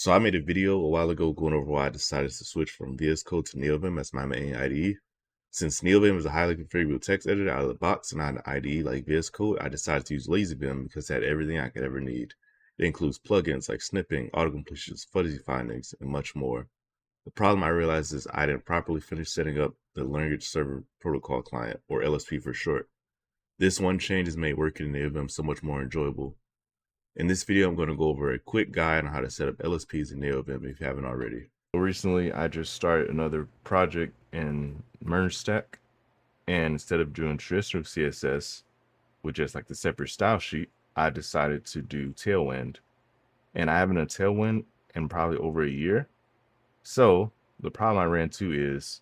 So I made a video a while ago going over why I decided to switch from VS Code to Neovim as my main IDE. Since Neovim is a highly configurable text editor out of the box and not an IDE like VS Code, I decided to use LazyVim because it had everything I could ever need. It includes plugins like snipping, autocompletions, fuzzy findings, and much more. The problem I realized is I didn't properly finish setting up the Language Server Protocol client, or LSP for short. This one change has made working in Neovim so much more enjoyable. In this video, I'm going to go over a quick guide on how to set up LSPs in Neovim if you haven't already. Recently, I just started another project in MergeStack, and instead of doing traditional CSS with just like the separate style sheet, I decided to do Tailwind. And I haven't done Tailwind in probably over a year. So the problem I ran into is,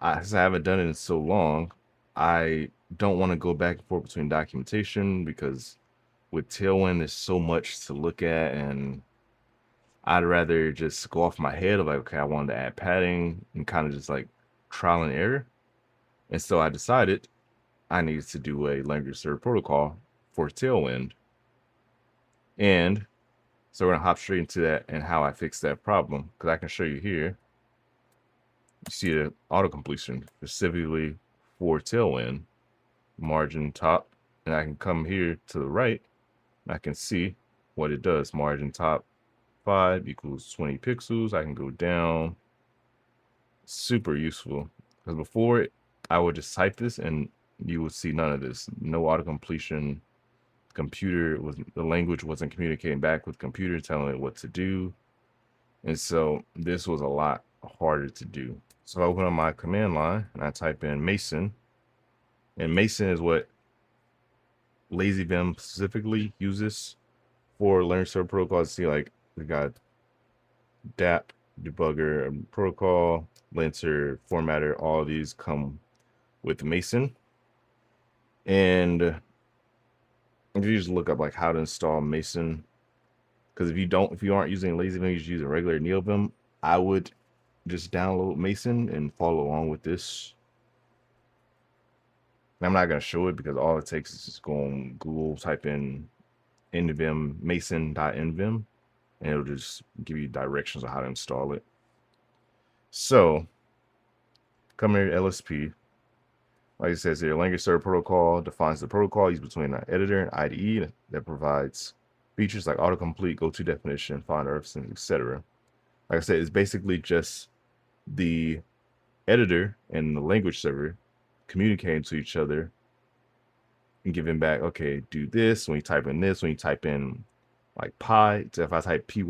since I haven't done it in so long, I don't want to go back and forth between documentation because with Tailwind, there's so much to look at, and I'd rather just go off my head of like, okay, I wanted to add padding and kind of just like trial and error. And so I decided I needed to do a language server protocol for Tailwind. And so we're gonna hop straight into that and how I fixed that problem, because I can show you here. You see the auto completion specifically for Tailwind, margin top, and I can come here to the right and I can see what it does. Margin top 5 equals 20 pixels. I can go down. Super useful, because before I would just type this and you would see none of this. No auto completion. The language wasn't communicating back with computer telling it what to do. And so this was a lot harder to do. So I open up my command line and I type in Mason. And Mason is what LazyVim specifically uses for language server protocols. See, like we got DAP, debugger, protocol, linter, formatter, all of these come with Mason. And if you just look up like how to install Mason, because if you aren't using LazyVim, you're just using regular Neovim, I would just download Mason and follow along with this. And I'm not going to show it because all it takes is just go on Google, type in nvim, mason.nvim, and it'll just give you directions on how to install it. So come here to LSP. Like it says here, language server protocol defines the protocol used between an editor and IDE that provides features like autocomplete, go-to definition, find references, etc. Like I said, it's basically just the editor and the language server communicating to each other and giving back, okay, do this when you type in this, when you type in like pi. So if I type py,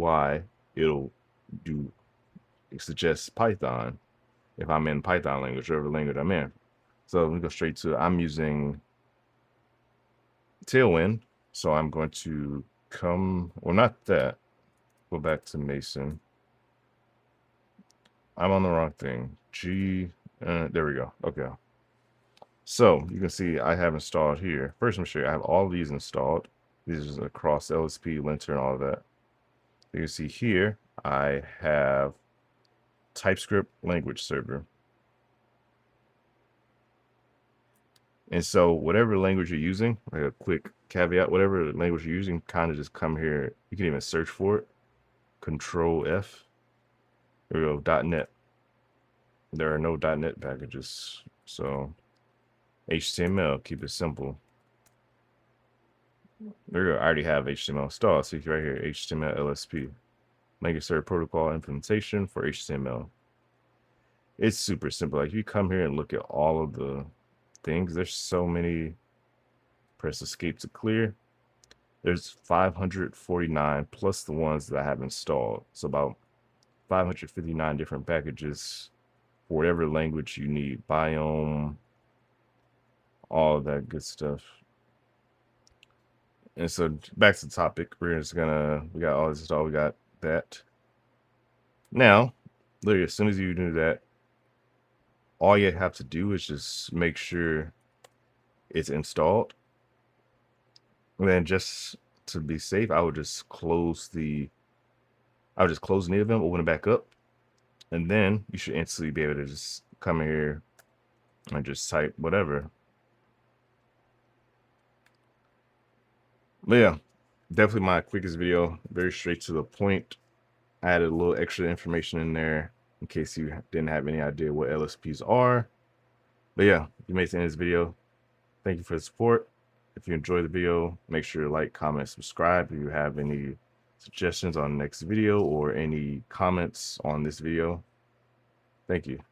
it suggests Python if I'm in Python language, whatever language I'm in. So let me go straight to, I'm using Tailwind. So I'm going to go back to Mason. I'm on the wrong thing. There we go. Okay. So you can see I have installed here. First, I'm sure I have all of these installed. These is across LSP, linter, and all of that. You can see here, I have TypeScript language server. And so whatever language you're using, like a quick caveat, whatever language you're using, kind of just come here. You can even search for it. Control F. There we go, .NET. There are no .NET packages. So HTML, keep it simple. There we go, I already have HTML installed. See right here, HTML LSP. Language Server Protocol implementation for HTML. It's super simple. Like if you come here and look at all of the things, there's so many. Press escape to clear. There's 549 plus the ones that I have installed. So about 559 different packages for whatever language you need. Biome, all of that good stuff. And so back to the topic, we got all this installed, we got that. Now, literally as soon as you do that, all you have to do is just make sure it's installed. And then just to be safe, I would just close Neovim, open it back up, and then you should instantly be able to just come here and just type whatever. But yeah, definitely my quickest video, very straight to the point. I added a little extra information in there in case you didn't have any idea what LSPs are. But yeah, if you made it to the end of this video, thank you for the support. If you enjoyed the video, make sure to like, comment, subscribe. If you have any suggestions on the next video or any comments on this video, thank you.